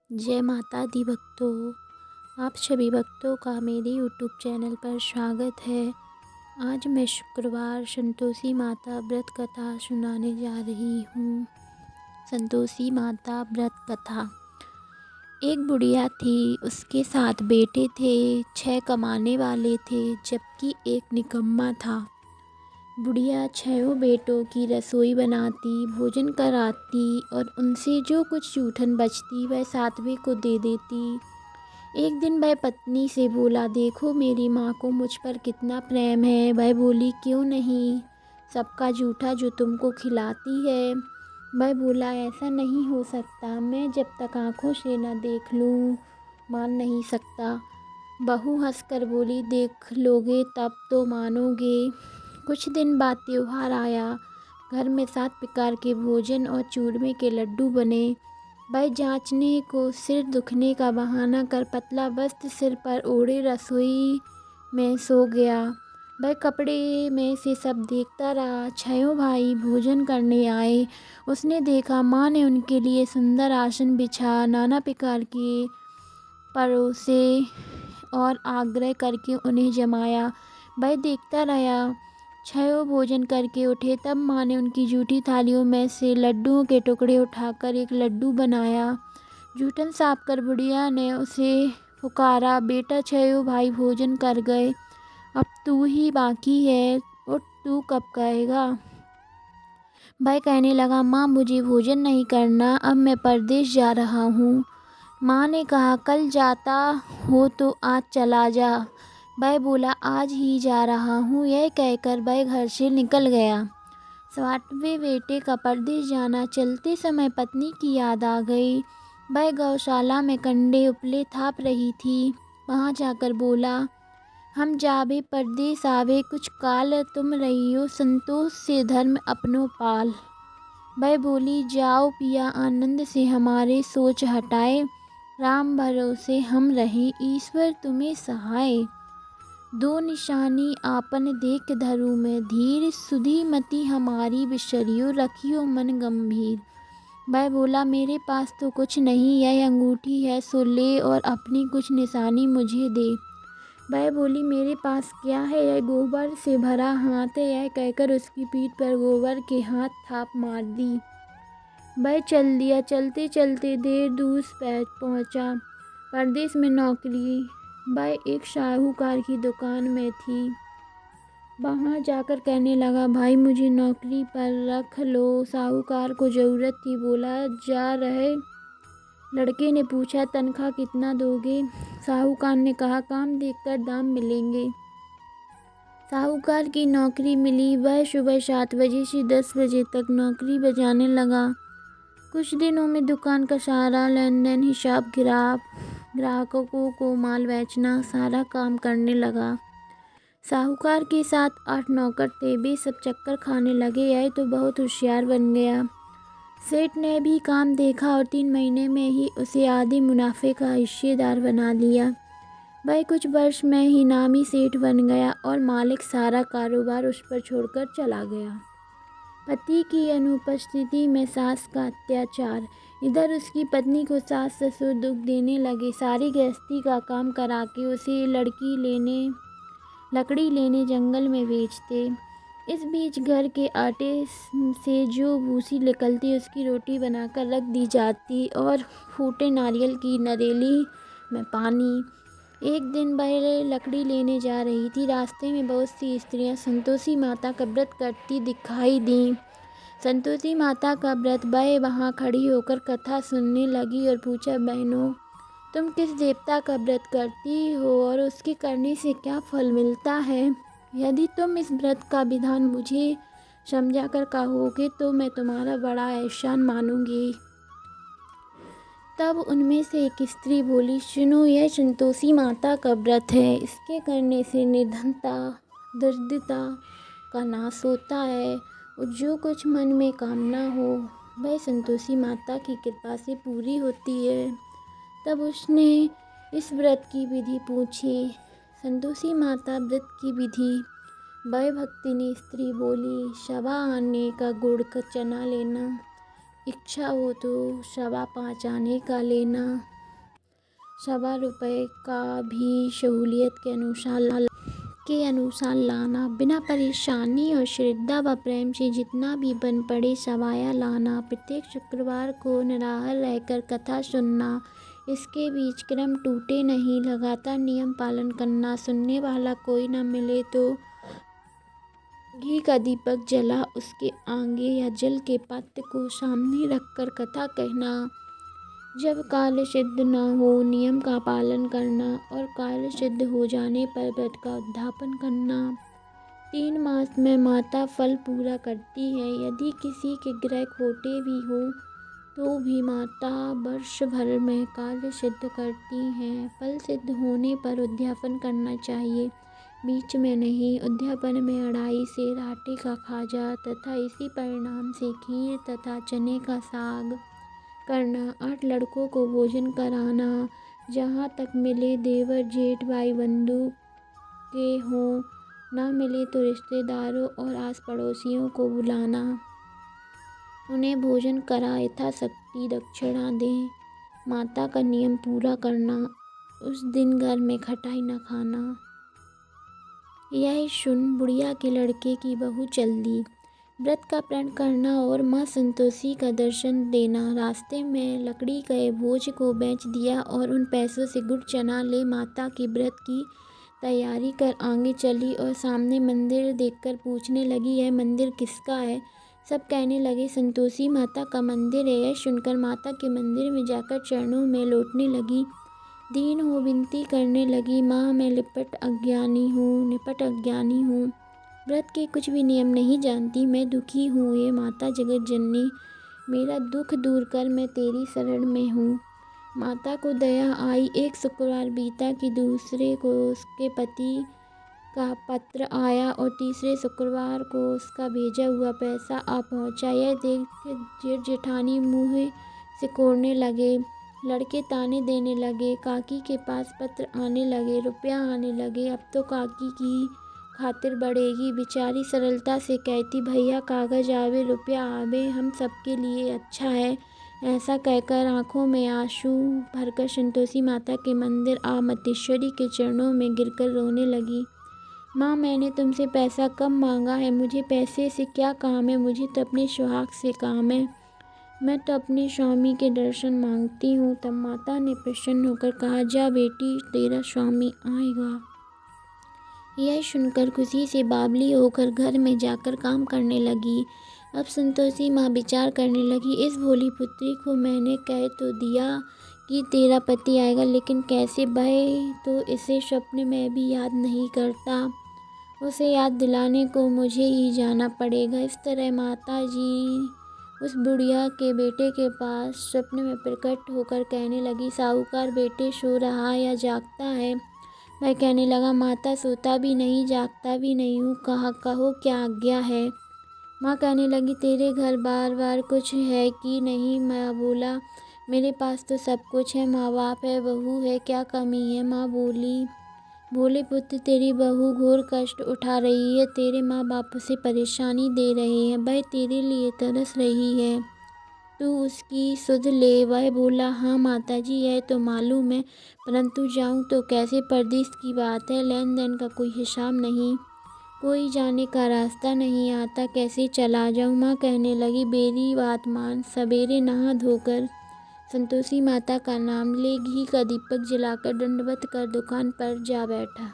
जय माता दी भक्तों। आप सभी भक्तों का मेरे यूट्यूब चैनल पर स्वागत है। आज मैं शुक्रवार संतोषी माता व्रत कथा सुनाने जा रही हूँ। संतोषी माता व्रत कथा। एक बुढ़िया थी, उसके 7 बेटे थे। 6 कमाने वाले थे जबकि एक निकम्मा था। बुढ़िया 6 बेटों की रसोई बनाती, भोजन कराती और उनसे जो कुछ जूठन बचती वह 7वें को दे देती। एक दिन वह पत्नी से बोला, देखो मेरी माँ को मुझ पर कितना प्रेम है। वह बोली, क्यों नहीं, सबका जूठा जो तुमको खिलाती है। वह बोला, ऐसा नहीं हो सकता, मैं जब तक आँखों से न देख लूँ मान नहीं सकता। बहू हंसकर बोली, देख लोगे तब तो मानोगे। कुछ दिन बाद त्योहार आया। घर में 7 प्रकार के भोजन और चूरमे के लड्डू बने। वह जांचने को सिर दुखने का बहाना कर पतला वस्त्र सिर पर ओढ़े रसोई में सो गया। वह कपड़े में से सब देखता रहा। 6 भाई भोजन करने आए। उसने देखा माँ ने उनके लिए सुंदर आसन बिछा, नाना प्रकार के परोसे और आग्रह करके उन्हें जमाया। वह देखता रहा। 6 भोजन करके उठे तब माँ ने उनकी जूठी थालियों में से लड्डुओं के टुकड़े उठाकर एक लड्डू बनाया। जूठन साफ कर बुढ़िया ने उसे पुकारा, बेटा 6 भाई भोजन कर गए, अब तू ही बाकी है, उठ तू कब खाएगा। वह कहने लगा, माँ मुझे भोजन नहीं करना, अब मैं परदेश जा रहा हूँ। माँ ने कहा, कल जाता हो तो आज चला जा। वह बोला, आज ही जा रहा हूँ। यह कहकर वह घर से निकल गया। 7वें बेटे का परदेश जाना चलते समय पत्नी की याद आ गई। वह गौशाला में कंडे उपले थाप रही थी। वहाँ जाकर बोला, हम जाबे परदेस आवे, कुछ काल तुम रहियो, संतोष से धर्म अपनो पाल। वह बोली, जाओ पिया आनंद से हमारे सोच हटाए, राम भरोसे हम रहे, ईश्वर तुम्हें सहाय। 2 निशानी आपन देख धरू में धीर, सुधी मति हमारी बिसरियो, रखियो मन गंभीर। वह बोला, मेरे पास तो कुछ नहीं, यह अंगूठी है सो ले और अपनी कुछ निशानी मुझे दे। वह बोली, मेरे पास क्या है, यह गोबर से भरा हाथ है। यह कहकर उसकी पीठ पर गोबर के हाथ थाप मार दी। वह चल दिया। चलते चलते देर दूर पहुंचा। परदेश में नौकरी। वह एक साहूकार की दुकान में थी। वहां जाकर कहने लगा, भाई मुझे नौकरी पर रख लो। साहूकार को ज़रूरत थी। बोला, जा रहे लड़के ने पूछा, तनख्वाह कितना दोगे। साहूकार ने कहा, काम देखकर दाम मिलेंगे। साहूकार की नौकरी मिली। वह सुबह 7 बजे से 10 बजे तक नौकरी बजाने लगा। कुछ दिनों में दुकान का सारा लेन देन, हिसाब, ग्राहकों को माल बेचना, सारा काम करने लगा। साहूकार के साथ 8 नौकर थे। वे सब चक्कर खाने लगे। यह तो बहुत होशियार बन गया। सेठ ने भी काम देखा और 3 महीने में ही उसे आधे मुनाफे का हिस्सेदार बना लिया। वह कुछ वर्ष में ही नामी सेठ बन गया और मालिक सारा कारोबार उस पर छोड़कर चला गया। पति की अनुपस्थिति में सास का अत्याचार। इधर उसकी पत्नी को सास ससुर दुख देने लगे। सारी गृहस्थी का काम करा के उसे लकड़ी लेने जंगल में भेजते। इस बीच घर के आटे से जो भूसी निकलती उसकी रोटी बनाकर रख दी जाती और फूटे नारियल की नरेली में पानी। एक दिन वह लकड़ी लेने जा रही थी। रास्ते में बहुत सी स्त्रियां संतोषी माता का व्रत करती दिखाई दी। संतोषी माता का व्रत। वह वहां खड़ी होकर कथा सुनने लगी और पूछा, बहनों तुम किस देवता का व्रत करती हो और उसके करने से क्या फल मिलता है। यदि तुम इस व्रत का विधान मुझे समझाकर कहोगे तो मैं तुम्हारा बड़ा एहसान मानूंगी। तब उनमें से एक स्त्री बोली, सुनो, यह संतोषी माता का व्रत है। इसके करने से निर्धनता, दरिद्रता का नाश होता है और जो कुछ मन में कामना हो वह संतोषी माता की कृपा से पूरी होती है। तब उसने इस व्रत की विधि पूछी। संतोषी माता व्रत की विधि। वह भक्तिनी स्त्री बोली, 1.25 आने का गुड़ का चना लेना, इच्छा हो तो 5.25 आने का लेना, ₹1.25 का भी सहूलियत के अनुसार लाना, बिना परेशानी और श्रद्धा व प्रेम से जितना भी बन पड़े सवाया लाना, प्रत्येक शुक्रवार को निराहार रहकर कथा सुनना, इसके बीच क्रम टूटे नहीं, लगातार नियम पालन करना, सुनने वाला कोई न मिले तो घी का दीपक जला उसके आगे या जल के पात्र को सामने रखकर कथा कहना, जब कार्य सिद्ध न हो नियम का पालन करना और कार्य सिद्ध हो जाने पर व्रत का उद्यापन करना। 3 मास में माता फल पूरा करती है। यदि किसी के ग्रह खोटे भी हो तो भी माता वर्ष भर में कार्य सिद्ध करती हैं। फल सिद्ध होने पर उद्यापन करना चाहिए, बीच में नहीं। उद्यापन में अढ़ाई सेर आटे का खाजा तथा इसी परिणाम से खीर तथा चने का साग करना, 8 लड़कों को भोजन कराना, जहाँ तक मिले देवर जेठ भाई बंधु के हों, ना मिले तो रिश्तेदारों और आस पड़ोसियों को बुलाना, उन्हें भोजन करा यथाशक्ति दक्षिणा दें। माता का नियम पूरा करना, उस दिन घर में खटाई न खाना। यह सुन बुढ़िया के लड़के की बहू चल दी। व्रत का प्रण करना और माँ संतोषी का दर्शन देना। रास्ते में लकड़ी गए भोज को बेच दिया और उन पैसों से गुड़ चना ले माता की व्रत की तैयारी कर आगे चली और सामने मंदिर देखकर पूछने लगी, यह मंदिर किसका है? सब कहने लगे संतोषी माता का मंदिर है। यह सुनकर माता के मंदिर में जाकर चरणों में लौटने लगी, दीन हो विनती करने लगी, माँ मैं निपट अज्ञानी हूँ, व्रत के कुछ भी नियम नहीं जानती, मैं दुखी हूँ। ये माता जगत जननी, मेरा दुख दूर कर, मैं तेरी शरण में हूँ। माता को दया आई। एक शुक्रवार बीता कि दूसरे को उसके पति का पत्र आया और तीसरे शुक्रवार को उसका भेजा हुआ पैसा आ पहुँचा। यह देख जेठ जेठानी मुँह सिकोड़ने लगे, लड़के ताने देने लगे, काकी के पास पत्र आने लगे, रुपया आने लगे, अब तो काकी की खातिर बढ़ेगी। बेचारी सरलता से कहती, भैया कागज आवे रुपया आवे, हम सबके लिए अच्छा है। ऐसा कहकर आंखों में आंसू भरकर संतोषी माता के मंदिर आ मतेश्वरी के चरणों में गिरकर रोने लगी। माँ मैंने तुमसे पैसा कम मांगा है, मुझे पैसे से क्या काम है, मुझे तो अपने सुहाग से काम है, मैं तो अपने स्वामी के दर्शन मांगती हूँ। तब माता ने प्रसन्न होकर कहा, जा बेटी तेरा स्वामी आएगा। यह सुनकर खुशी से बावली होकर घर में जाकर काम करने लगी। अब संतोषी माँ विचार करने लगी, इस भोली पुत्री को मैंने कह तो दिया कि तेरा पति आएगा, लेकिन कैसे? वह तो इसे स्वप्न में भी याद नहीं करता, उसे याद दिलाने को मुझे ही जाना पड़ेगा। इस तरह माता जी उस बुढ़िया के बेटे के पास स्वप्न में प्रकट होकर कहने लगी, साहूकार बेटे सो रहा या जागता है? वह कहने लगा, माता सोता भी नहीं जागता भी नहीं हूँ, कहो क्या आज्ञा है? माँ कहने लगी, तेरे घर बार बार कुछ है कि नहीं? माँ बोला, मेरे पास तो सब कुछ है, माँ बाप है, बहू है, क्या कमी है? माँ बोली, बोले पुत्र तेरी बहू घोर कष्ट उठा रही है, तेरे माँ बाप उसे परेशानी दे रहे हैं, वह तेरे लिए तरस रही है, तू उसकी सुध ले। वह बोला, हाँ माताजी यह तो मालूम है, परंतु जाऊँ तो कैसे? परदेश की बात है, लेन देन का कोई हिसाब नहीं, कोई जाने का रास्ता नहीं आता, कैसे चला जाऊँ? माँ कहने लगी, मेरी बात मान, सवेरे नहा धोकर संतोषी माता का नाम ले, घी का दीपक जलाकर दंडवत कर दुकान पर जा बैठा।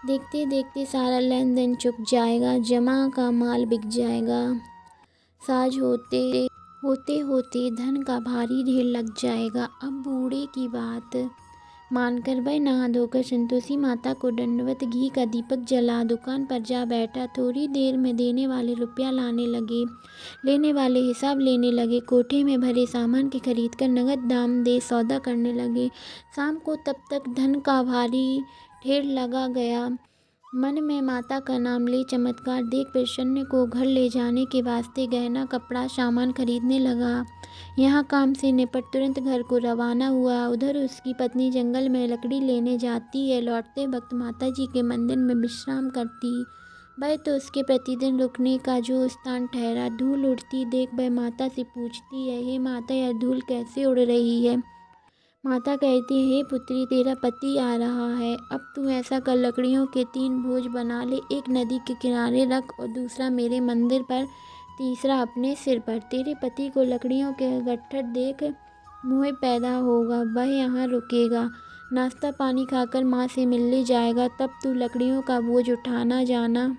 देखते देखते सारा लेन देन चुक जाएगा, जमा का माल बिक जाएगा, साज होते होते धन का भारी ढेर लग जाएगा। अब बूढ़े की बात मानकर वह नहा धोकर संतोषी माता को दंडवत घी का दीपक जला दुकान पर जा बैठा। थोड़ी देर में देने वाले रुपया लाने लगे, लेने वाले हिसाब लेने लगे, कोठे में भरे सामान की खरीद कर नगद दाम दे सौदा करने लगे। शाम को तब तक धन का भारी ढेर लगा गया। मन में माता का नाम ले चमत्कार देख प्रसन्न को घर ले जाने के वास्ते गहना कपड़ा सामान खरीदने लगा। यहाँ काम से निपट तुरंत घर को रवाना हुआ। उधर उसकी पत्नी जंगल में लकड़ी लेने जाती है, लौटते वक्त माता जी के मंदिर में विश्राम करती। वह तो उसके प्रतिदिन रुकने का जो स्थान ठहरा। धूल उड़ती देख वह माता से पूछती है, हे माता यह धूल कैसे उड़ रही है? माता कहती है, हे पुत्री, तेरा पति आ रहा है। अब तू ऐसा कर, लकड़ियों के 3 बोझ बना ले, एक नदी के किनारे रख और दूसरा मेरे मंदिर पर, तीसरा अपने सिर पर। तेरे पति को लकड़ियों के गट्ठर देख मोह पैदा होगा, वह यहाँ रुकेगा, नाश्ता पानी खाकर माँ से मिलने जाएगा। तब तू लकड़ियों का बोझ उठाना जाना,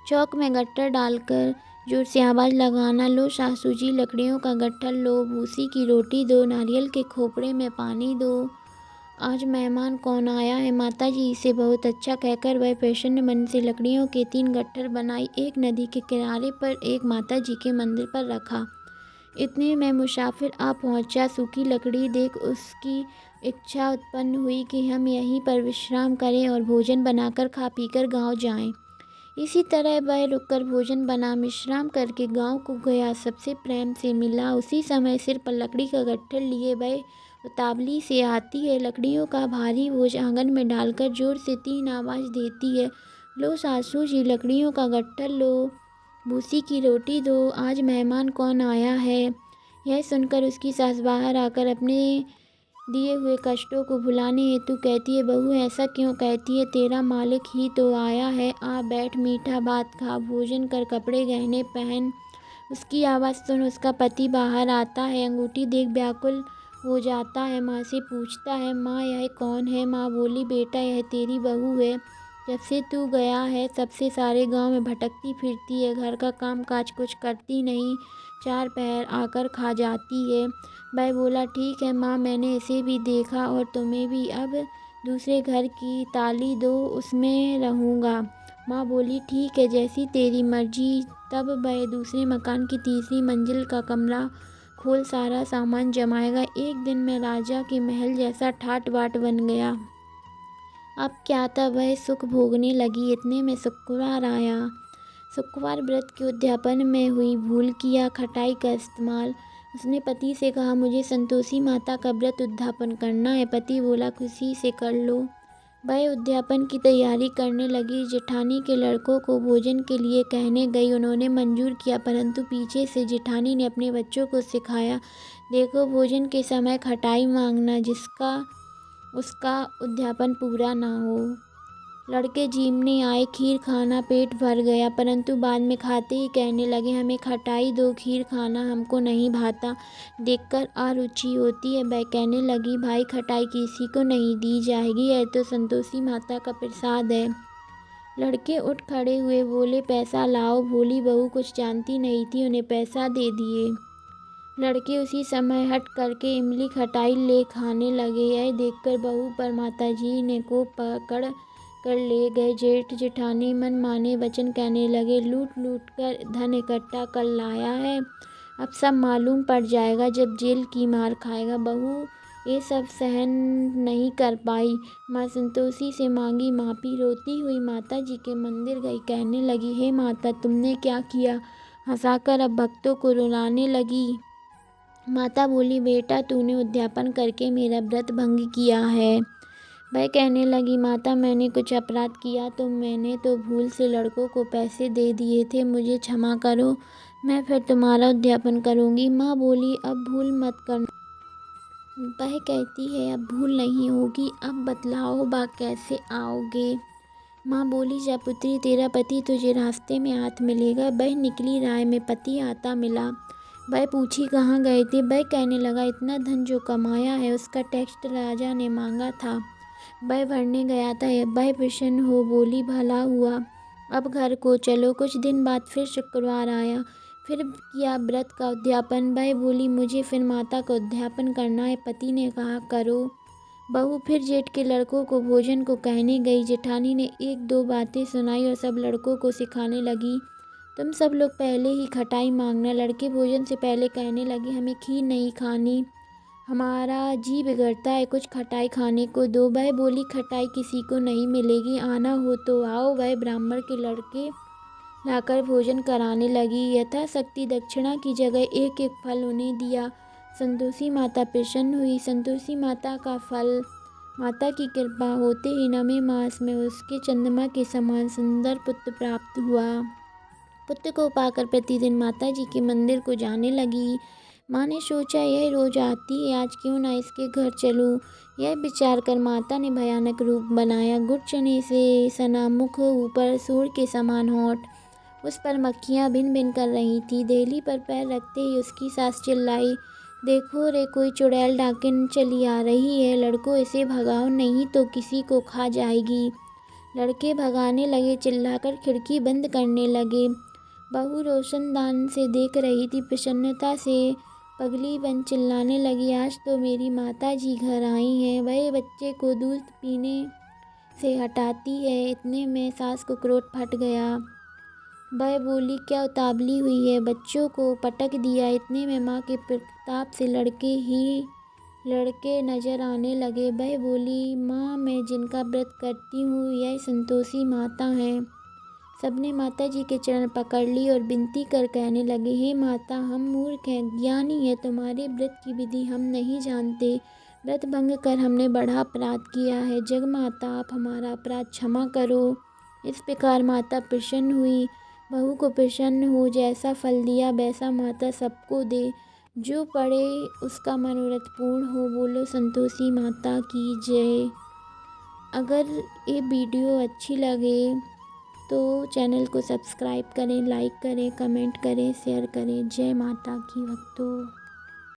चौक में गट्ठर डालकर जोर से आवाज़ लगाना, लो सासू जी लकड़ियों का गट्ठर लो, भूसी की रोटी दो, नारियल के खोपड़े में पानी दो, आज मेहमान कौन आया है। माता जी इसे बहुत अच्छा कहकर वह प्रसन्न मन से लकड़ियों के 3 गट्ठर बनाई, एक नदी के किनारे पर, एक माता जी के मंदिर पर रखा। इतने में मुसाफिर आ पहुंचा। सूखी लकड़ी देख उसकी इच्छा उत्पन्न हुई कि हम यहीं पर विश्राम करें और भोजन बनाकर खा पीकर गांव जाएं। इसी तरह वह रुककर भोजन बना विश्राम करके गांव को गया, सबसे प्रेम से मिला। उसी समय सिर पर लकड़ी का गट्ठर लिए वह उतावली से आती है, लकड़ियों का भारी बोझ आंगन में डालकर जोर से 3 आवाज़ देती है, लो सासू जी लकड़ियों का गट्ठर लो, भूसी की रोटी दो, आज मेहमान कौन आया है। यह सुनकर उसकी सास बाहर आकर अपने दिए हुए कष्टों को भुलाने हेतु कहती है, बहू ऐसा क्यों कहती है, तेरा मालिक ही तो आया है, आ बैठ, मीठा भात खा, भोजन कर, कपड़े गहने पहन। उसकी आवाज़ सुन उसका पति बाहर आता है, अंगूठी देख व्याकुल हो जाता है, माँ से पूछता है, माँ यह कौन है। माँ बोली, बेटा यह तेरी बहू है, जब से तू गया है सबसे सारे गांव में भटकती फिरती है, घर का काम काज कुछ करती नहीं, 4 पहर आकर खा जाती है। वह बोला, ठीक है माँ, मैंने इसे भी देखा और तुम्हें भी, अब दूसरे घर की ताली दो, उसमें रहूँगा। माँ बोली, ठीक है, जैसी तेरी मर्जी। तब वह दूसरे मकान की तीसरी मंजिल का कमरा खोल सारा सामान जमाएगा। एक दिन में राजा के महल जैसा ठाट बाट बन गया। अब क्या था, वह सुख भोगने लगी। इतने में शुक्रवार आया। शुक्रवार व्रत के उद्यापन में हुई भूल किया खटाई का इस्तेमाल। उसने पति से कहा, मुझे संतोषी माता का व्रत उद्यापन करना है। पति बोला, खुशी से कर लो। वह उद्यापन की तैयारी करने लगी। जेठानी के लड़कों को भोजन के लिए कहने गई, उन्होंने मंजूर किया, परंतु पीछे से जेठानी ने अपने बच्चों को सिखाया, देखो भोजन के समय खटाई मांगना, जिसका उसका उद्यापन पूरा ना हो। लड़के जीमने आए, खीर खाना, पेट भर गया, परंतु बाद में खाते ही कहने लगे, हमें खटाई दो, खीर खाना हमको नहीं भाता, देखकर अरुचि होती है। वह कहने लगी, भाई खटाई किसी को नहीं दी जाएगी, यह तो संतोषी माता का प्रसाद है। लड़के उठ खड़े हुए, बोले, पैसा लाओ। भोली बहू कुछ जानती नहीं थी, उन्हें पैसा दे दिए। लड़के उसी समय हट करके इमली खटाई ले खाने लगे। यह देखकर बहू पर माताजी ने को पकड़ कर ले गए। जेठ जेठानी मन माने वचन कहने लगे, लूट लूट कर धन इकट्ठा कर लाया है, अब सब मालूम पड़ जाएगा जब जेल की मार खाएगा। बहू ये सब सहन नहीं कर पाई, माँ संतोषी से मांगी माफ़ी। रोती हुई माता जी के मंदिर गई, कहने लगी, हे माता, तुमने क्या किया। हंसाकर अब भक्तों को रुलाने लगी। माता बोली, बेटा तूने उद्यापन करके मेरा व्रत भंग किया है। वह कहने लगी, माता मैंने कुछ अपराध किया तो मैंने तो भूल से लड़कों को पैसे दे दिए थे, मुझे क्षमा करो, मैं फिर तुम्हारा उद्यापन करूँगी। माँ बोली, अब भूल मत करना। वह कहती है, अब भूल नहीं होगी, अब बतलाओ बा कैसे आओगे। माँ बोली, जा पुत्री, तेरा पति तुझे रास्ते में हाथ मिलेगा। वह निकली, राह में पति आता मिला। वह पूछी, कहाँ गए थे। वह कहने लगा, इतना धन जो कमाया है उसका टैक्स राजा ने मांगा था, वह भरने गया था। वह प्रसन्न हो बोली, भला हुआ, अब घर को चलो। कुछ दिन बाद फिर शुक्रवार आया, फिर किया व्रत का उद्यापन। वह बोली, मुझे फिर माता का उद्यापन करना है। पति ने कहा, करो। बहू फिर जेठ के लड़कों को भोजन को कहने गई। जेठानी ने 1-2 बातें सुनाई और सब लड़कों को सिखाने लगी, तुम सब लोग पहले ही खटाई मांगना। लड़के भोजन से पहले कहने लगे, हमें खीर नहीं खानी, हमारा जी बिगड़ता है, कुछ खटाई खाने को दो। वह बोली, खटाई किसी को नहीं मिलेगी, आना हो तो आओ। वह ब्राह्मण के लड़के लाकर भोजन कराने लगी। यथाशक्ति दक्षिणा की जगह 1-1 फल उन्हें दिया। संतोषी माता प्रसन्न हुई। संतोषी माता का फल, माता की कृपा होते ही 9वें मास में उसके चंद्रमा के समान सुंदर पुत्र प्राप्त हुआ। पुत्र को पाकर प्रतिदिन माता जी के मंदिर को जाने लगी। माँ ने सोचा यह रोज आती है, आज क्यों ना इसके घर चलूं। यह विचार कर माता ने भयानक रूप बनाया। गुड़ चने से सना मुख, ऊपर सूर के समान होंठ, उस पर मक्खियाँ भिन भिन कर रही थी। देहली पर पैर रखते ही उसकी सास चिल्लाई, देखो रे, कोई चुड़ैल डाकिन चली आ रही है, लड़कों इसे भगाओ, नहीं तो किसी को खा जाएगी। लड़के भगाने लगे, चिल्लाकर खिड़की बंद करने लगे। बहू रोशनदान से देख रही थी। प्रसन्नता से पगली बन चिल्लाने लगी, आज तो मेरी माता जी घर आई हैं। वह बच्चे को दूध पीने से हटाती है। इतने में सास को क्रोध फट गया। वह बोली, क्या उतावली हुई है, बच्चों को पटक दिया। इतने में माँ के प्रताप से लड़के नजर आने लगे। वह बोली, माँ, मैं जिनका व्रत करती हूँ यह संतोषी माता हैं। सबने माता जी के चरण पकड़ ली और विनती कर कहने लगे, हे माता, हम मूर्ख हैं, ज्ञानी हैं, तुम्हारे व्रत की विधि हम नहीं जानते। व्रत भंग कर हमने बड़ा अपराध किया है। जग माता, आप हमारा अपराध क्षमा करो। इस प्रकार माता प्रसन्न हुई। बहू को प्रसन्न हो, जैसा फल दिया वैसा माता सबको दे, जो पढ़े उसका मनोरथ पूर्ण हो। बोलो संतोषी माता की जय। अगर ये वीडियो अच्छी लगे तो चैनल को सब्सक्राइब करें, लाइक करें, कमेंट करें, शेयर करें। जय माता की भक्तों।